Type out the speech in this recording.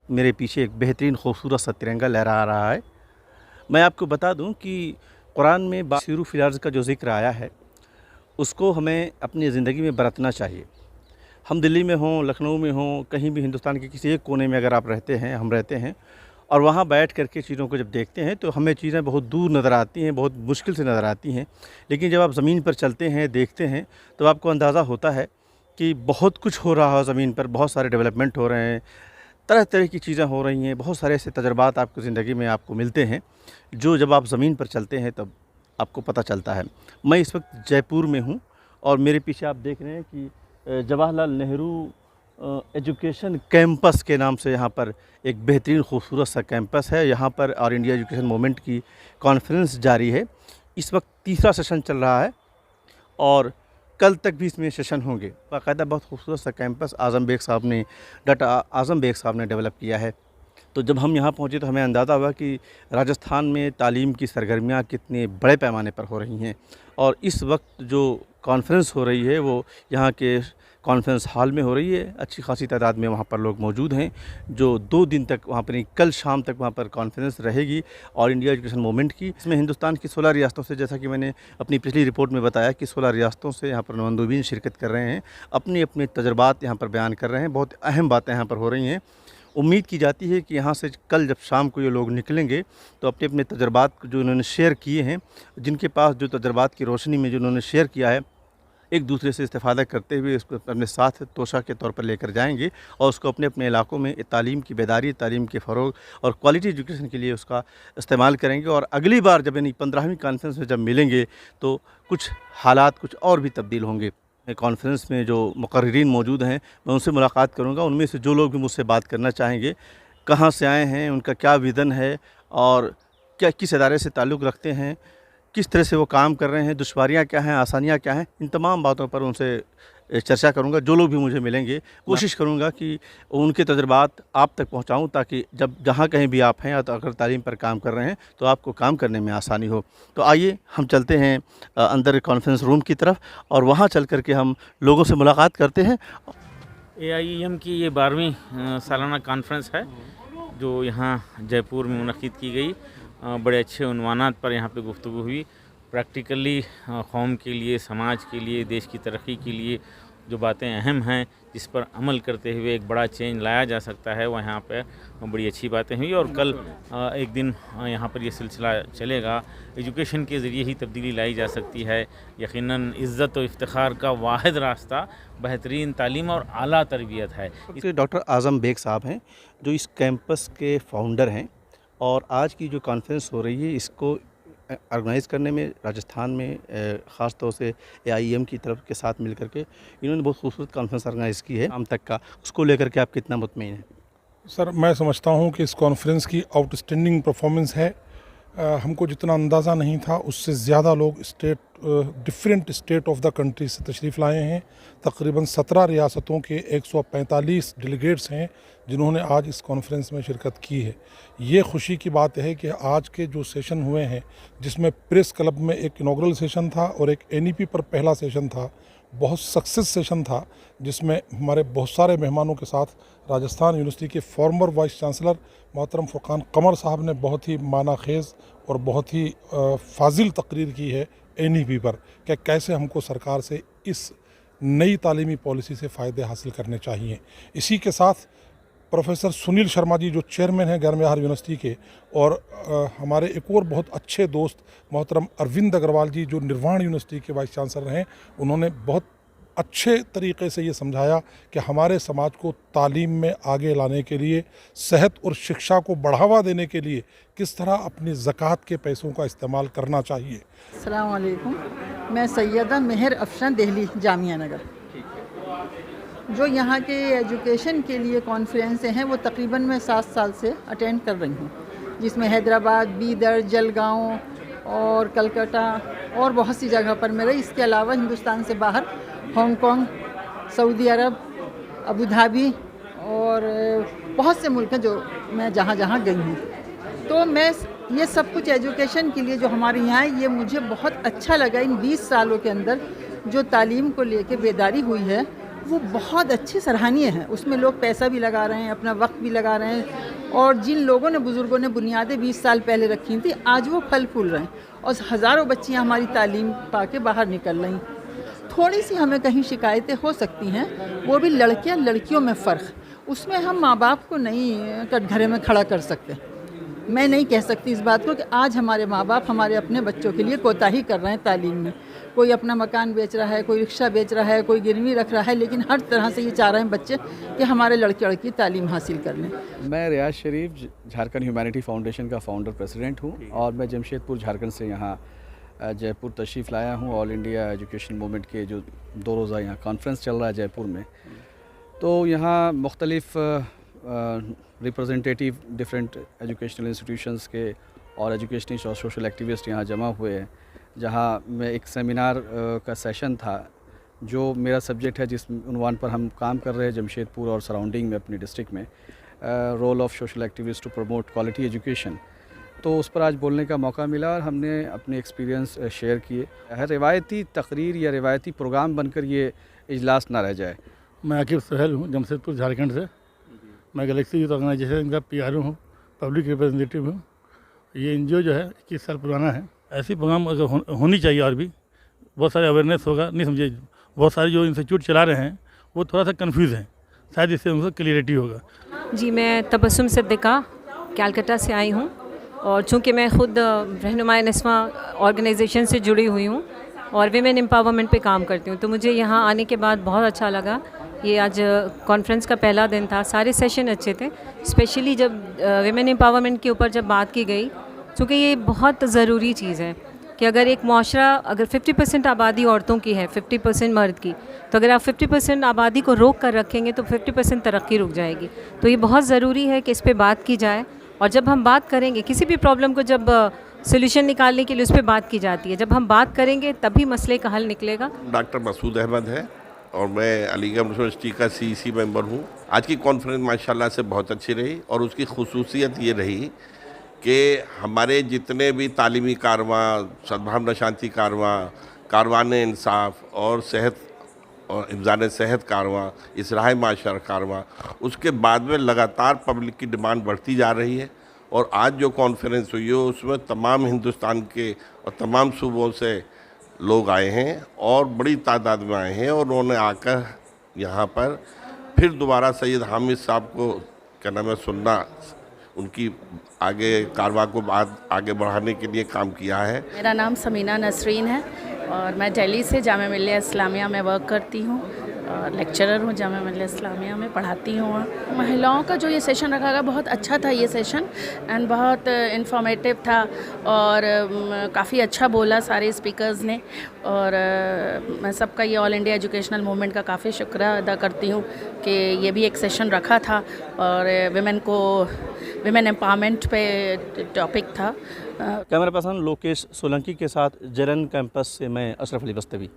मेरे पीछे एक बेहतरीन खूबसूरत सा तिरंगा लहरा रहा है। मैं आपको बता दूं कि कुरान में बासिरू फिल अर्ज़ का जो ज़िक्र आया है, उसको हमें अपनी ज़िंदगी में बरतना चाहिए। हम दिल्ली में हों, लखनऊ में हों, कहीं भी हिंदुस्तान के किसी एक कोने में अगर आप रहते हैं, हम रहते हैं और वहाँ बैठ कर के चीज़ों को जब देखते हैं तो हमें चीज़ें बहुत दूर नज़र आती हैं, बहुत मुश्किल से नज़र आती हैं। लेकिन जब आप ज़मीन पर चलते हैं, देखते हैं, तो आपको अंदाज़ा होता है कि बहुत कुछ हो रहा है ज़मीन पर, बहुत सारे डेवलपमेंट हो रहे हैं, तरह-तरह की चीज़ें हो रही हैं, बहुत सारे ऐसे तजुर्बात आपको ज़िंदगी में आपको मिलते हैं, जो जब आप ज़मीन पर चलते हैं तब आपको पता चलता है। मैं इस वक्त जयपुर में हूँ और मेरे पीछे आप देख रहे हैं कि जवाहरलाल नेहरू एजुकेशन कैंपस के नाम से यहाँ पर एक बेहतरीन खूबसूरत सा कैंपस है। यहाँ पर ऑल इंडिया एजुकेशन मूवमेंट की कॉन्फ्रेंस जारी है। इस वक्त तीसरा सेशन चल रहा है और कल तक भी इसमें सेशन होंगे। बाकायदा बहुत खूबसूरत सा कैंपस डॉक्टर आज़म बेग साहब ने डेवलप किया है। तो जब हम यहाँ पहुँचे तो हमें अंदाज़ा हुआ कि राजस्थान में तालीम की सरगर्मियाँ कितने बड़े पैमाने पर हो रही हैं और इस वक्त जो कॉन्फ्रेंस हो रही है वो यहाँ के कॉन्फ्रेंस हॉल में हो रही है। अच्छी खासी तादाद में वहाँ पर लोग मौजूद हैं जो 2 दिन तक वहाँ पर, कल शाम तक वहाँ पर कॉन्फ्रेंस रहेगी ऑल इंडिया एजुकेशन मूवमेंट की। इसमें हिंदुस्तान की 16 रियासतों से, जैसा कि मैंने अपनी पिछली रिपोर्ट में बताया कि 16 रियासतों से यहाँ पर नुमाइंदीन शिरकत कर रहे हैं, अपने अपने तजुर्बात यहाँ पर बयान कर रहे हैं। बहुत अहम बातें यहाँ पर हो रही हैं। उम्मीद की जाती है कि यहाँ से कल जब शाम को ये लोग निकलेंगे तो अपने अपने तजुर्बात जो उन्होंने शेयर किए हैं, जिनके पास जो तजुर्बात की रोशनी में जो उन्होंने शेयर किया है, एक दूसरे से इस्तेफ़ादा करते हुए इसको अपने साथ तोशा के तौर पर लेकर जाएंगे और उसको अपने अपने इलाकों में तालीम की बेदारी, तालीम के फ़रोग़ और क्वालिटी एजुकेशन के लिए उसका इस्तेमाल करेंगे। और अगली बार जब यानी 15वीं कॉन्फ्रेंस में जब मिलेंगे तो कुछ हालात कुछ और भी तब्दील होंगे। कॉन्फ्रेंस में जो मुक़र्रिरीन मौजूद हैं, मैं उनसे मुलाकात करूँगा। उनमें से जो लोग भी मुझसे बात करना चाहेंगे, कहाँ से आए हैं, उनका क्या विज़न है और क्या किस इदारे से ताल्लुक़ रखते हैं, किस तरह से वो काम कर रहे हैं, दुश्वारियाँ क्या हैं, आसानियाँ क्या हैं, इन तमाम बातों पर उनसे चर्चा करूँगा। जो लोग भी मुझे मिलेंगे, कोशिश करूँगा कि उनके तजुर्बात आप तक पहुँचाऊँ ताकि जब जहाँ कहीं भी आप हैं या तो अगर तालीम पर काम कर रहे हैं तो आपको काम करने में आसानी हो। तो आइए हम चलते हैं अंदर कॉन्फ्रेंस रूम की तरफ और वहाँ चल कर के हम लोगों से मुलाकात करते हैं। AIEM की ये 12वीं सालाना कॉन्फ्रेंस है जो यहाँ जयपुर में मुनक़िद की गई। बड़े अच्छे उन्वानात पर यहाँ पे गुफ्तगू हुई। प्रैक्टिकली कौम के लिए, समाज के लिए, देश की तरक्की के लिए जो बातें अहम हैं, जिस पर अमल करते हुए एक बड़ा चेंज लाया जा सकता है, वो यहाँ पे बड़ी अच्छी बातें हुई। और कल एक दिन यहाँ पर ये सिलसिला चलेगा। एजुकेशन के ज़रिए ही तब्दीली लाई जा सकती है। यकीनन इज़्ज़त और इफ्तिखार का वाहिद रास्ता बेहतरीन तालीम और आला तरबियत है। डॉक्टर आज़म बेग साहब हैं जो इस कैंपस के फ़ाउंडर हैं और आज की जो कॉन्फ्रेंस हो रही है इसको ऑर्गेनाइज़ करने में राजस्थान में ख़ास तौर से AIEM की तरफ के साथ मिलकर के इन्होंने बहुत खूबसूरत कॉन्फ्रेंस ऑर्गेनाइज़ की है। शाम तक का उसको लेकर के आप कितना मुतमईन हैं? सर, मैं समझता हूँ कि इस कॉन्फ्रेंस की आउटस्टैंडिंग परफॉर्मेंस है। हमको जितना अंदाज़ा नहीं था उससे ज़्यादा लोग different state of the country से तशरीफ़ लाए हैं। तकरीबन 17 रियासतों के 145 डेलीगेट्स हैं जिन्होंने आज इस कॉन्फ्रेंस में शिरकत की है। ये खुशी की बात है कि आज के जो सेशन हुए हैं, जिसमें प्रेस क्लब में एक इनॉग्रल सेशन था और एक NEP पर पहला सेशन था, बहुत सक्सेस सेशन था, जिसमें हमारे बहुत सारे मेहमानों के साथ राजस्थान यूनिवर्सिटी के फॉर्मर वाइस चांसलर मोहतरम फुरकान कमर साहब ने बहुत ही मानाखेज़ और बहुत ही फाजिल तकरीर की है NEP पर कि कैसे हमको सरकार से इस नई तालीमी पॉलिसी से फ़ायदे हासिल करने चाहिए। इसी के साथ प्रोफेसर सुनील शर्मा जी जो चेयरमैन हैं ज्ञान विहार यूनिवर्सिटी के, और हमारे एक और बहुत अच्छे दोस्त मोहतरम अरविंद अग्रवाल जी जो निर्वाण यूनिवर्सिटी के वाइस चांसलर हैं, उन्होंने बहुत अच्छे तरीके से ये समझाया कि हमारे समाज को तालीम में आगे लाने के लिए, सेहत और शिक्षा को बढ़ावा देने के लिए किस तरह अपनी ज़कात के पैसों का इस्तेमाल करना चाहिए। अस्सलाम वालेकुम, मैं सैयदा मेहर अफशन, दिल्ली जामिया नगर। जो यहाँ के एजुकेशन के लिए कॉन्फ्रेंस हैं वो तकरीबन मैं 7 साल से अटेंड कर रही हूँ, जिसमें हैदराबाद, बीदर, जलगांव और कलकत्ता और बहुत सी जगह पर मैं रही। इसके अलावा हिंदुस्तान से बाहर हांगकांग, सऊदी अरब, अबू धाबी और बहुत से मुल्क हैं जो मैं जहाँ गई हूँ। तो मैं ये सब कुछ एजुकेशन के लिए जो हमारे यहाँ है, ये मुझे बहुत अच्छा लगा। इन 20 सालों के अंदर जो तालीम को लेके बेदारी हुई है वो बहुत अच्छी सराहनीय है। उसमें लोग पैसा भी लगा रहे हैं, अपना वक्त भी लगा रहे हैं, और जिन लोगों ने, बुज़ुर्गों ने बुनियादें 20 साल पहले रखी थी, आज वो फल फूल रहे हैं और हज़ारों बच्चियाँ हमारी तालीम पाके बाहर निकल रही। थोड़ी सी हमें कहीं शिकायतें हो सकती हैं, वो भी लड़कियाँ लड़कियों में फ़र्क, उसमें हम माँ बाप को नहीं कटघरे में खड़ा कर सकते। मैं नहीं कह सकती इस बात को कि आज हमारे माँ बाप हमारे अपने बच्चों के लिए कोताही कर रहे हैं तालीम में। कोई अपना मकान बेच रहा है, कोई रिक्शा बेच रहा है, कोई गिरवी रख रहा है, लेकिन हर तरह से ये चाह रहे हैं बच्चे कि हमारे लड़के लड़की तालीम हासिल कर लें। मैं रियाज शरीफ झारखंड ह्यूमैनिटी फाउंडेशन का फाउंडर प्रेसिडेंट हूँ और मैं जमशेदपुर झारखंड से यहाँ जयपुर तशरीफ़ लाया हूँ। ऑल इंडिया एजुकेशन मूवमेंट के जो 2 रोज़ा यहाँ कॉन्फ्रेंस चल रहा है जयपुर में, तो यहाँ मुख्तलिफ रिप्रेजेंटेटिव डिफरेंट एजुकेशनल इंस्टीट्यूशंस के और एजुकेशनल और सोशल एक्टिविस्ट यहाँ जमा हुए हैं, जहाँ में एक सेमिनार का सेशन था जो मेरा सब्जेक्ट है, जिस उन्वान पर हम काम कर रहे हैं जमशेदपुर और सराउंडिंग में अपनी डिस्ट्रिक्ट में, role of social activist to promote quality education. तो उस पर आज बोलने का मौका मिला और हमने अपने एक्सपीरियंस शेयर किए। हर रिवायती तकरीर या रिवायती प्रोग्राम बनकर ये इजलास ना रह जाए। मैं आकिब सहल हूँ, जमशेदपुर झारखंड से। मैं गैलेक्सी यूथ ऑर्गेनाइजेशन का पीआरओ हूँ, पब्लिक रिप्रेजेंटेटिव हूँ। ये एनजीओ जो है 21 साल पुराना है। ऐसी प्रोग्राम अगर होनी चाहिए और भी बहुत सारे अवेयरनेस होगा। नहीं समझे, बहुत सारे जो इंस्टीट्यूट चला रहे हैं वो थोड़ा सा कंफ्यूज हैं, शायद इससे उनको क्लियरिटी होगा। जी, मैं तबस्सुम सिद्दीक़ा कलकत्ता से आई हूँ और चूँकि मैं ख़ुद रहनुमाए नस्वा ऑर्गेनाइजेशन से जुड़ी हुई हूँ और वीमेन एम्पावरमेंट पे काम करती हूँ, तो मुझे यहाँ आने के बाद बहुत अच्छा लगा। ये आज कॉन्फ्रेंस का पहला दिन था, सारे सेशन अच्छे थे। स्पेशली जब वीमेन एम्पावरमेंट के ऊपर जब बात की गई, क्योंकि ये बहुत ज़रूरी चीज़ है कि अगर एक मुआशरा, अगर 50% आबादी औरतों की है, 50% मर्द की, तो अगर आप 50% आबादी को रोक कर रखेंगे तो 50% तरक्की रुक जाएगी। तो ये बहुत ज़रूरी है कि इस पर बात की जाए, और जब हम बात करेंगे किसी भी प्रॉब्लम को, जब सोल्यूशन निकालने के लिए उस पर बात की जाती है, जब हम बात करेंगे तभी मसले का हल निकलेगा। डॉक्टर मसूद अहमद है और मैं अलीगढ़ यूनिवर्सिटी का सीईसी मेंबर हूँ। आज की कॉन्फ्रेंस माशाल्लाह से बहुत अच्छी रही और उसकी खुसूसियत ये रही कि हमारे जितने भी तालीमी कारवां, सद्भावना शांति कारवां, कारवान इंसाफ और सेहत और हिफ़्ज़ान सेहत कारवां, इसराह माशर कारवां, उसके बाद में लगातार पब्लिक की डिमांड बढ़ती जा रही है। और आज जो कॉन्फ्रेंस हुई है उसमें तमाम हिंदुस्तान के और तमाम सूबों से लोग आए हैं और बड़ी तादाद में आए हैं, और उन्होंने आकर यहाँ पर फिर दोबारा सैयद हामिद साहब को क्या नाम है सुनना, उनकी आगे कारवा को आगे बढ़ाने के लिए काम किया है। मेरा नाम समीना नसरीन है और मैं दिल्ली से जामिया मिल्लिया इस्लामिया में वर्क करती हूँ और लेक्चरर हूँ, जामिया मिल्लिया इस्लामिया में पढ़ाती हूँ। महिलाओं का जो ये सेशन रखा गया बहुत अच्छा था ये सेशन, एंड बहुत इंफॉर्मेटिव था और काफ़ी अच्छा बोला सारे स्पीकर्स ने। और मैं सबका ये ऑल इंडिया एजुकेशनल मूवमेंट का काफ़ी शुक्रिया अदा करती हूँ कि ये भी एक सेशन रखा था और विमेन एम्पावरमेंट पे टॉपिक था। कैमरा पर्सन लोकेश सोलंकी के साथ जरन कैंपस से मैं अशरफ अली बस्तवी।